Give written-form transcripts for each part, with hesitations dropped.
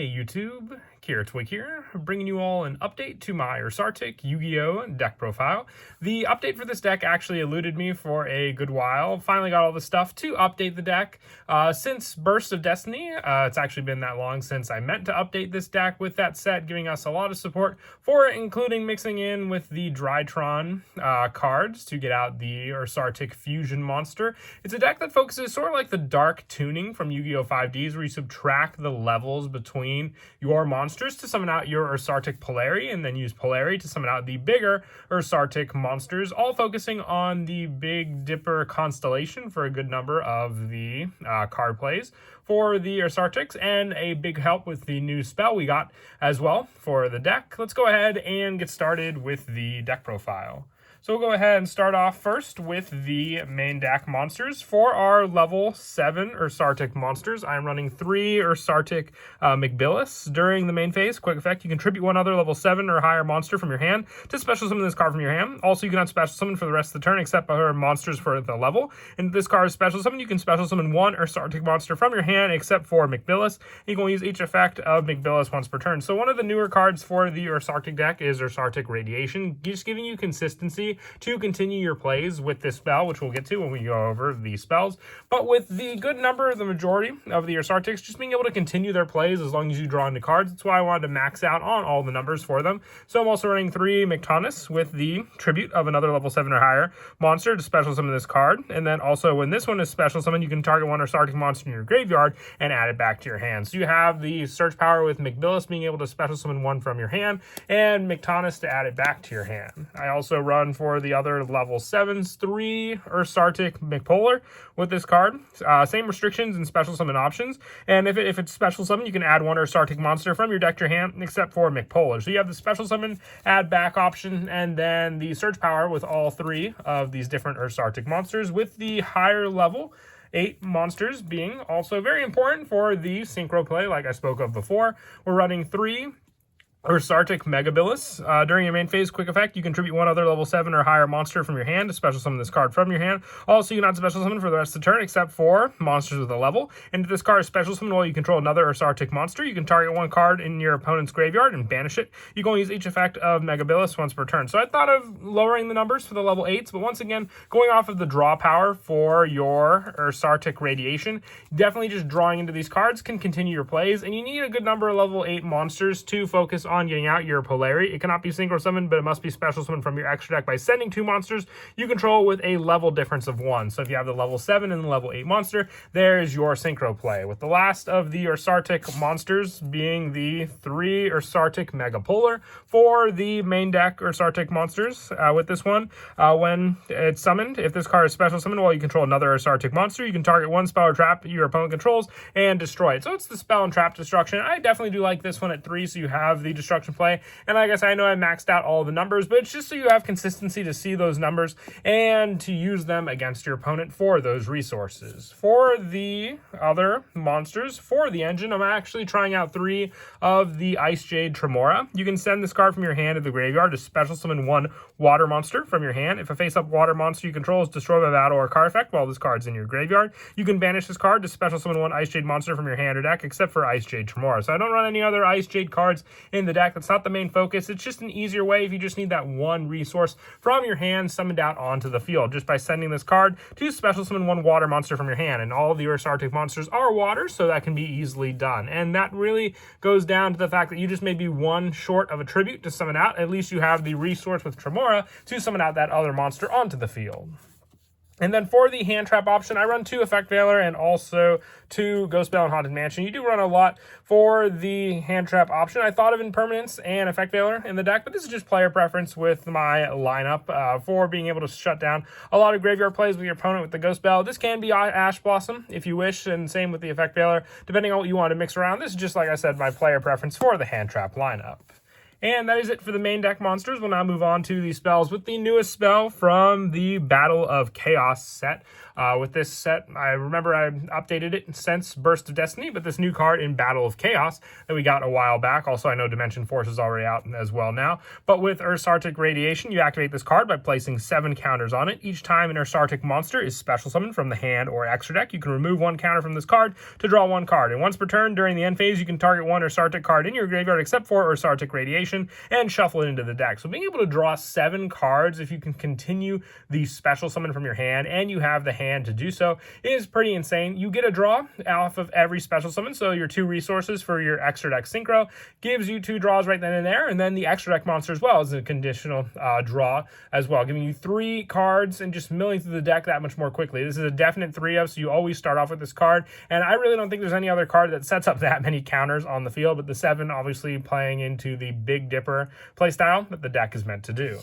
Hey YouTube, Twig here, bringing you all an update to my Ursarctic Yugioh deck profile. The update for this deck actually eluded me for a good while. Finally got all the stuff to update the deck. Since Burst of Destiny, it's actually been that long since I meant to update this deck with that set, giving us a lot of support for it, including mixing in with the Drytron cards to get out the Ursarctic Fusion monster. It's a deck that focuses sort of like the dark tuning from Yu-Gi-Oh! 5Ds, where you subtract the levels between your monsters to summon out your Ursarctic Polari, and then use Polari to summon out the bigger Ursarctic monsters, all focusing on the Big Dipper constellation for a good number of the card plays for the Ursarctics, and a big help with the new spell we got as well for the deck. Let's go ahead and get started with the deck profile. So we'll go ahead and start off first with the main deck monsters. For our level 7 Ursarctic monsters, I'm running 3 Ursarctic McBillis. During the main phase, quick effect, you contribute one other level 7 or higher monster from your hand to special summon this card from your hand. Also, you cannot special summon for the rest of the turn except for monsters for the level. And this card is special summon. You can special summon one Ursarctic monster from your hand except for McBillis. You can only use each effect of McBillis once per turn. So one of the newer cards for the Ursarctic deck is Ursarctic Radiation, just giving you consistency to continue your plays with this spell, which we'll get to when we go over the spells. But with the good number, the majority of the Ursarctics just being able to continue their plays as long as you draw into cards, that's why I wanted to max out on all the numbers for them. So I'm also running 3 McTonis with the tribute of another level 7 or higher monster to special summon this card. And then also when this one is special summon, you can target one Ursarctic monster in your graveyard and add it back to your hand. So you have the search power with McBillis being able to special summon one from your hand, and McTonis to add it back to your hand. I also run for the other level 7s 3 Ursarctic McPolar with this card. Same restrictions and special summon options. And if it's special summon, you can add one Ursarctic monster from your deck to your hand, except for McPolar. So you have the special summon, add back option, and then the search power with all 3 of these different Ursarctic monsters, with the higher level 8 monsters being also very important for the synchro play like I spoke of before. We're running 3 Ursarctic Megabilis. During your main phase, quick effect, you contribute one other level 7 or higher monster from your hand to special summon this card from your hand. Also, you cannot special summon for the rest of the turn except for monsters with a level. And if this card is special summon while you control another Ursarctic monster, you can target one card in your opponent's graveyard and banish it. You can only use each effect of Megabilis once per turn. So I thought of lowering the numbers for the level 8s, but once again, going off of the draw power for your Ursarctic Radiation, definitely just drawing into these cards can continue your plays, and you need a good number of level 8 monsters to focus on getting out your Polari. It cannot be synchro summoned, but it must be special summoned from your extra deck by sending 2 monsters you control with a level difference of 1. So if you have the level 7 and the level 8 monster, there's your synchro play. With the last of the Ursarctic monsters being the 3 Ursarctic Megapolar for the main deck Ursarctic monsters. With this one, when it's summoned, if this card is special summoned while you control another Ursarctic monster, you can target one spell or trap your opponent controls and destroy it. So it's the spell and trap destruction. I definitely do like this one at 3, so you have the destruction play. And I guess I know I maxed out all the numbers, but it's just so you have consistency to see those numbers and to use them against your opponent for those resources. For the other monsters, for the engine, I'm actually trying out 3 of the Ice Jade Tremora. You can send this card from your hand to the graveyard to special summon one water monster from your hand. If a face-up water monster you control is destroyed by battle or card effect while this card's in your graveyard, you can banish this card to special summon one Ice Jade monster from your hand or deck, except for Ice Jade Tremora. So I don't run any other Ice Jade cards in the deck. That's not the main focus. It's just an easier way if you just need that one resource from your hand summoned out onto the field, just by sending this card to special summon one water monster from your hand. And all of the Ursarctic monsters are water, so that can be easily done. And that really goes down to the fact that you just may be one short of a tribute to summon out. At least you have the resource with Tremora to summon out that other monster onto the field. And then for the hand trap option, I run 2 Effect Veiler and also 2 Ghost Bell and Haunted Mansion. You do run a lot for the hand trap option. I thought of Impermanence and Effect Veiler in the deck, but this is just player preference with my lineup for being able to shut down a lot of graveyard plays with your opponent with the Ghost Bell. This can be Ash Blossom if you wish, and same with the Effect Veiler, depending on what you want to mix around. This is just, like I said, my player preference for the hand trap lineup. And that is it for the main deck monsters. We'll now move on to the spells with the newest spell from the Battle of Chaos set. With this set, I remember I updated it since Burst of Destiny, but this new card in Battle of Chaos that we got a while back. Also, I know Dimension Force is already out as well now. But with Ursarctic Radiation, you activate this card by placing 7 counters on it. Each time an Ursarctic monster is special summoned from the hand or extra deck, you can remove 1 counter from this card to draw 1 card. And once per turn, during the end phase, you can target 1 Ursarctic card in your graveyard except for Ursarctic Radiation and shuffle it into the deck. So being able to draw 7 cards, if you can continue the special summon from your hand and you have the hand to do so, is pretty insane. You get a draw off of every special summon, so your 2 resources for your extra deck synchro gives you 2 draws right then and there, and then the extra deck monster as well is a conditional draw as well, giving you 3 cards and just milling through the deck that much more quickly. This is a definite 3-of, so you always start off with this card, and I really don't think there's any other card that sets up that many counters on the field, but the 7 obviously playing into the Big Dipper playstyle that the deck is meant to do.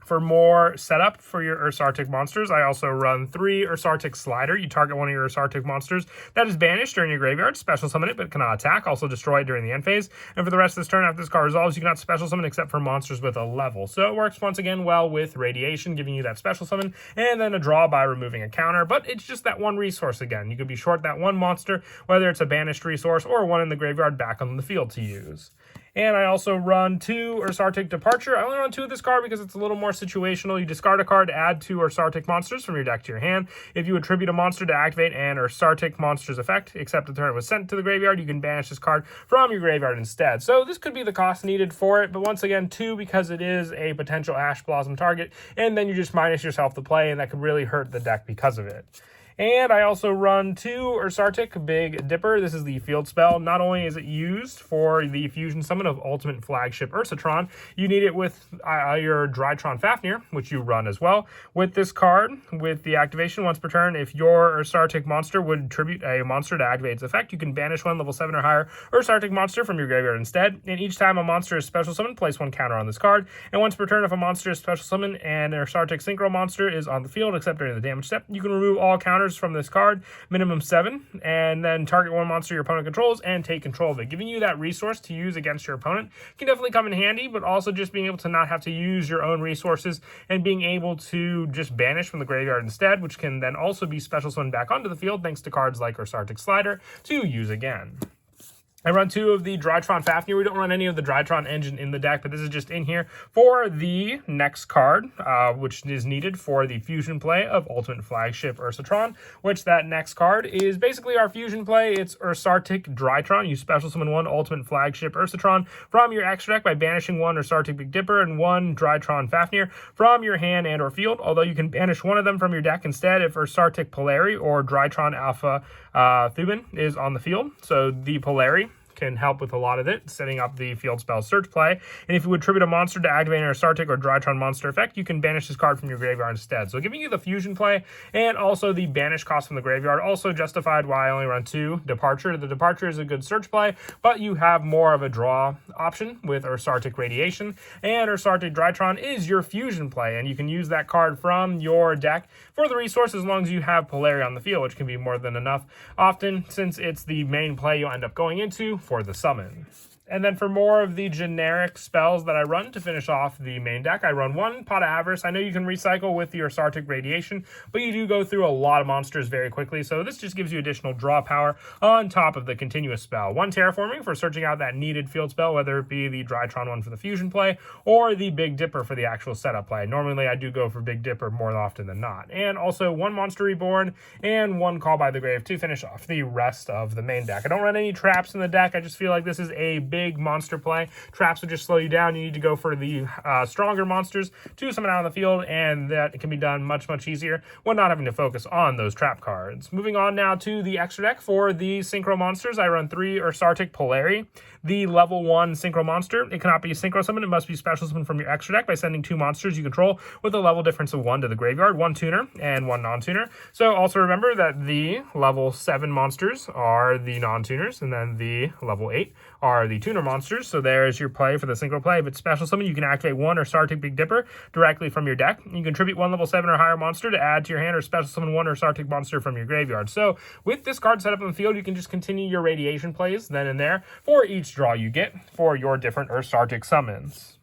For more setup for your Ursarctic monsters, I also run 3 Ursarctic Slider. You target one of your Ursarctic monsters that is banished during your graveyard, special summon it, but cannot attack, also destroy it during the end phase. And for the rest of this turn, after this card resolves, you cannot special summon except for monsters with a level. So it works once again well with Radiation, giving you that special summon, and then a draw by removing a counter, but it's just that 1 resource again. You could be short that 1 monster, whether it's a banished resource or one in the graveyard back on the field to use. And I also run 2 Ursarctic Departure. I only run 2 of this card because it's a little more situational. You discard a card to add 2 Ursarctic monsters from your deck to your hand. If you attribute a monster to activate an Ursarctic monster's effect, except the turn it was sent to the graveyard, you can banish this card from your graveyard instead. So this could be the cost needed for it, but once again, 2 because it is a potential Ash Blossom target, and then you just minus yourself the play, and that could really hurt the deck because of it. And I also run 2 Ursarctic Big Dipper. This is the field spell. Not only is it used for the fusion summon of Ultimate Flagship Ursatron, you need it with your Drytron Fafnir, which you run as well. With this card, with the activation once per turn, if your Ursarctic monster would tribute a monster to activate its effect, you can banish 1 level 7 or higher Ursarctic monster from your graveyard instead. And each time a monster is special summoned, place 1 counter on this card. And once per turn, if a monster is special summoned and an Ursarctic Synchro monster is on the field, except during the damage step, you can remove all counters from this card, minimum 7, and then target 1 monster your opponent controls and take control of it. Giving you that resource to use against your opponent can definitely come in handy, but also just being able to not have to use your own resources and being able to just banish from the graveyard instead, which can then also be special summoned back onto the field thanks to cards like Ursarctic Slider to use again. I run 2 of the Drytron Fafnir. We don't run any of the Drytron engine in the deck, but this is just in here for the next card, which is needed for the fusion play of Ultimate Flagship Ursatron, which that next card is basically our fusion play. It's Ursarctic Drytron. You special summon 1 Ultimate Flagship Ursatron from your extra deck by banishing 1 Ursarctic Big Dipper and 1 Drytron Fafnir from your hand and or field, although you can banish 1 of them from your deck instead if Ursarctic Polari or Drytron Alpha Thuban is on the field. So the Polari can help with a lot of it, setting up the field spell search play. And if you would tribute a monster to activate an Ursarctic or Drytron monster effect, you can banish this card from your graveyard instead. So giving you the fusion play and also the banish cost from the graveyard, also justified why I only run 2 Departure. The Departure is a good search play, but you have more of a draw option with Ursarctic Radiation, and Ursarctic Drytron is your fusion play, and you can use that card from your deck for the resource as long as you have Polari on the field, which can be more than enough often since it's the main play you'll end up going into for the summon. And then for more of the generic spells that I run to finish off the main deck, I run 1 Pot of Avarice. I know you can recycle with the Ursarctic Radiation, but you do go through a lot of monsters very quickly, so this just gives you additional draw power on top of the continuous spell. 1 Terraforming for searching out that needed field spell, whether it be the Drytron one for the fusion play or the Big Dipper for the actual setup play. Normally I do go for Big Dipper more often than not. And also 1 Monster Reborn and 1 Call by the Grave to finish off the rest of the main deck. I don't run any traps in the deck. I just feel like this is a big monster play. Traps will just slow you down. You need to go for the stronger monsters to summon out on the field, and that can be done much easier when not having to focus on those trap cards. Moving on now to the extra deck for the synchro monsters, I run 3 Ursarctic Polari. The level 1 synchro monster, it cannot be synchro summoned. It must be special summoned from your extra deck by sending 2 monsters you control with a level difference of 1 to the graveyard, 1 tuner and 1 non-tuner. So also remember that the level 7 monsters are the non-tuners, and then the level 8 are the tuner monsters. So there's your play for the synchro play. If it's special summon, you can activate 1 Ursarctic Big Dipper directly from your deck. You can contribute 1 level 7 or higher monster to add to your hand, or special summon 1 Ursarctic monster from your graveyard. So with this card set up on the field, you can just continue your radiation plays then and there for each draw you get for your different Ursarctic summons.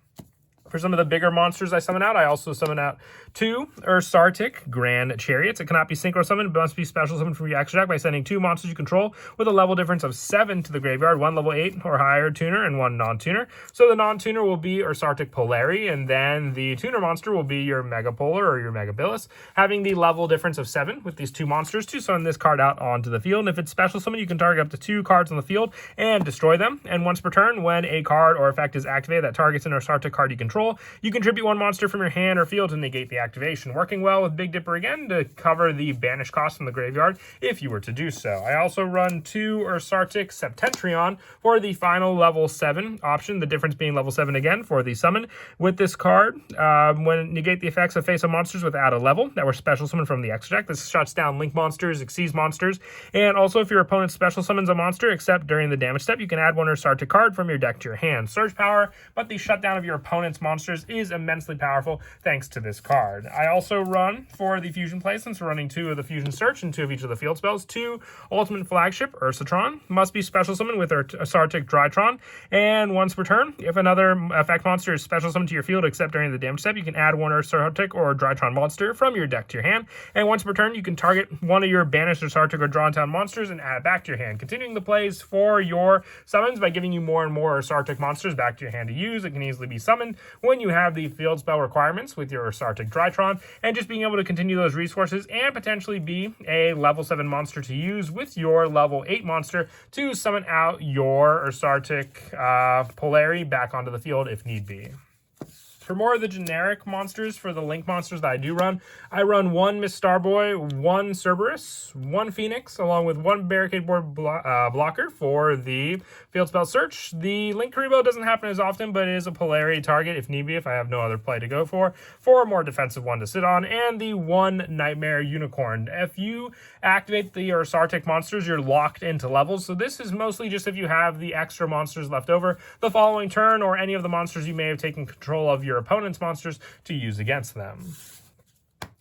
For some of the bigger monsters I summon out, I also summon out 2 Ursarctic Grand Chariots. It cannot be synchro summoned, but must be special summoned from your extra deck by sending 2 monsters you control with a level difference of 7 to the graveyard, 1 level 8 or higher tuner and 1 non-tuner. So the non-tuner will be Ursarctic Polari, and then the tuner monster will be your Mega Polar or your Mega Billis, having the level difference of 7 with these 2 monsters to summon this card out onto the field. And if it's special summon, you can target up to 2 cards on the field and destroy them. And once per turn, when a card or effect is activated that targets an Ursarctic card you control, you contribute 1 monster from your hand or field to negate the activation, working well with Big Dipper again to cover the banish cost from the graveyard if you were to do so. I also run 2 Ursarctic Septentrion for the final level 7 option, the difference being level 7 again for the summon. With this card, when negate the effects of face-up monsters without a level that were special summoned from the extra deck, this shuts down link monsters, exceeds monsters, and also if your opponent special summons a monster except during the damage step, you can add 1 Ursarctic card from your deck to your hand. Surge power, but the shutdown of your opponent's monsters is immensely powerful thanks to this card. I also run for the fusion play, since we're running 2 of the fusion search and 2 of each of the field spells, 2 ultimate flagship Ursatron, must be special summoned with Ursarctic Drytron, and once per turn, if another effect monster is special summoned to your field except during the damage step, you can add 1 Ursarctic or Drytron monster from your deck to your hand, and once per turn you can target 1 of your banished Ursarctic or drawn down monsters and add it back to your hand, continuing the plays for your summons by giving you more and more Ursarctic monsters back to your hand to use. It can easily be summoned when you have the field spell requirements with your Ursarctic Drytron, and just being able to continue those resources and potentially be a level 7 monster to use with your level 8 monster to summon out your Ursarctic Polari back onto the field if need be. For more of the generic monsters, for the Link monsters that I run 1 Miss Starboy, 1 Cerberus, 1 Phoenix, along with 1 Barricade Board blocker for the field spell search. The Link Karibo doesn't happen as often, but it is a Polari target if need be, if I have no other play to go for a more defensive one to sit on. And the 1 Nightmare Unicorn. If you activate the Ursarctic monsters, you're locked into levels. So this is mostly just if you have the extra monsters left over the following turn, or any of the monsters you may have taken control of your opponent's monsters to use against them.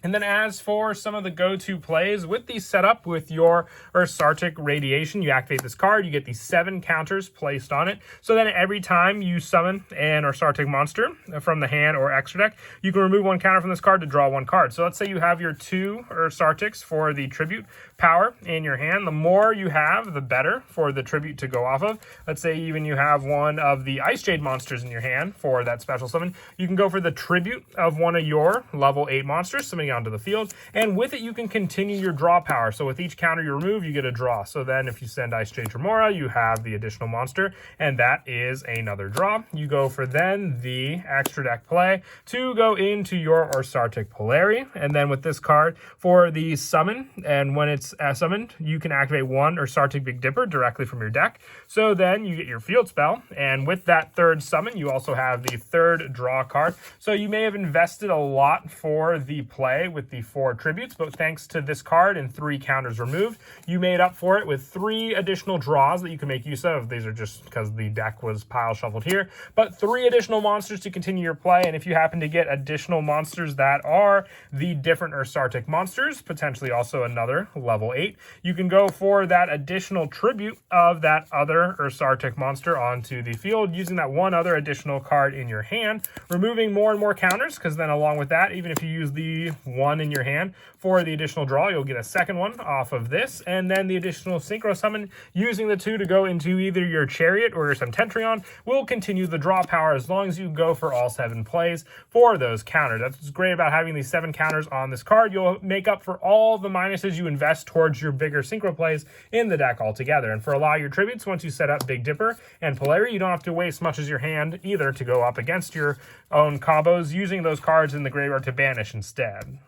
And then as for some of the go-to plays with the setup with your Ursarctic Radiation, you activate this card, you get these 7 counters placed on it. So then every time you summon an Ursarctic monster from the hand or extra deck, you can remove 1 counter from this card to draw 1 card. So let's say you have your 2 Ursarctics for the tribute power in your hand. The more you have, the better for the tribute to go off of. Let's say even you have 1 of the Ice Jade monsters in your hand for that special summon. You can go for the tribute of 1 of your level 8 monsters, summoning onto the field, and with it you can continue your draw power. So with each counter you remove, you get a draw. So then if you send Ice Jade Tremora, you have the additional monster, and that is another draw. You go for then the extra deck play to go into your Ursarctic Polari, and then with this card for the summon, and when it's summoned, you can activate 1 Ursarctic Big Dipper directly from your deck. So then you get your field spell, and with that 3rd summon, you also have the 3rd draw card. So you may have invested a lot for the play with the 4 tributes, but thanks to this card and 3 counters removed, you made up for it with 3 additional draws that you can make use of. These are just because the deck was pile shuffled here, but 3 additional monsters to continue your play. And if you happen to get additional monsters that are the different Ursarctic monsters, potentially also another level 8, you can go for that additional tribute of that other Ursarctic monster onto the field, using that 1 other additional card in your hand, removing more and more counters, because then along with that, even if you use the 1 in your hand for the additional draw, you'll get a 2nd one off of this, and then the additional synchro summon using the 2 to go into either your Chariot or your Septentrion will continue the draw power as long as you go for all 7 plays for those counters. That's what's great about having these 7 counters on this card. You'll make up for all the minuses you invest towards your bigger synchro plays in the deck altogether. And for a lot of your tributes, once you set up Big Dipper and Polari, you don't have to waste much as your hand either to go up against your own combos, using those cards in the graveyard to banish instead.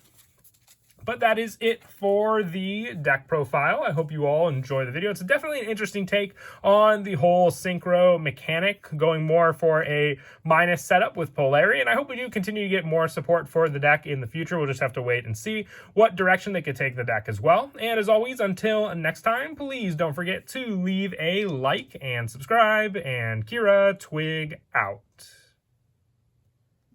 But that is it for the deck profile. I hope you all enjoy the video. It's definitely an interesting take on the whole synchro mechanic, going more for a minus setup with Polarity, and I hope we do continue to get more support for the deck in the future. We'll just have to wait and see what direction they could take the deck as well. And as always, until next time, please don't forget to leave a like and subscribe, and Kira Twig out.